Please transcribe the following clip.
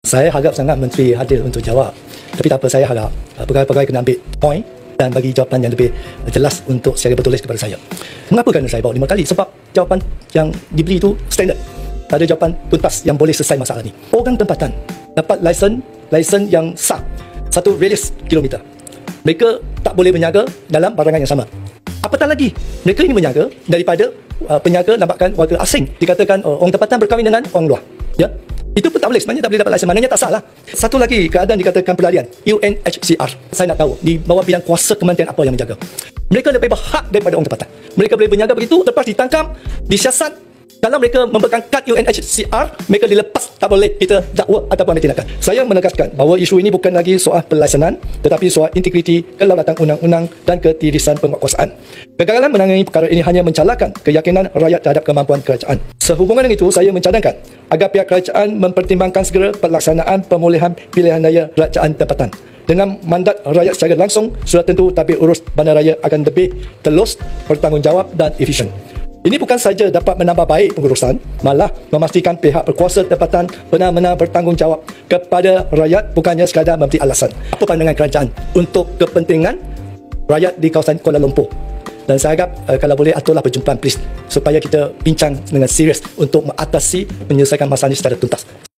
Saya harap sangat Menteri hadir untuk jawab. Tapi tak apa, saya harap pegawai-pegawai kena ambil point dan bagi jawapan yang lebih jelas untuk secara bertulis kepada saya. Mengapa kerana saya bawa 5 kali? Sebab jawapan yang diberi itu standard. Tak ada jawapan tuntas yang boleh selesai masalah ni. Organ tempatan dapat lesen yang sah 1 radius kilometer. Mereka tak boleh berniaga dalam barangan yang sama. Apatah lagi, mereka ini berniaga daripada peniaga lambakan warga asing. Dikatakan orang tempatan berkahwin dengan orang luar. Ya, itu pun tak boleh, sebenarnya tak boleh dapat lesen. Maknanya tak salah. Satu lagi keadaan dikatakan pelarian, UNHCR. Saya nak tahu di bawah bidang kuasa kementerian apa yang menjaga. Mereka lebih berhak daripada orang tempatan. Mereka boleh berniaga begitu, lepas ditangkap, disiasat. Kalau mereka memegang kad UNHCR, mereka dilepas, tak boleh kita dakwa ataupun ambil tindakan. Saya menegaskan bahawa isu ini bukan lagi soal pelaksanaan, tetapi soal integriti, kedaulatan undang-undang dan ketirisan penguasaan. Kegagalan menangani perkara ini hanya mencalahkan keyakinan rakyat terhadap kemampuan kerajaan. Sehubungan dengan itu, saya mencadangkan agar pihak kerajaan mempertimbangkan segera pelaksanaan pemulihan pilihan raya kerajaan tempatan. Dengan mandat rakyat secara langsung, sudah tentu tabik urus bandaraya akan lebih telus, bertanggungjawab dan efisien. Ini bukan saja dapat menambah baik pengurusan, malah memastikan pihak berkuasa tempatan benar-benar bertanggungjawab kepada rakyat, bukannya sekadar memberi alasan. Apa pandangan kerajaan untuk kepentingan rakyat di kawasan Kuala Lumpur? Dan saya harap kalau boleh aturlah perjumpaan please, supaya kita bincang dengan serius untuk mengatasi, menyelesaikan masalah ini secara tuntas.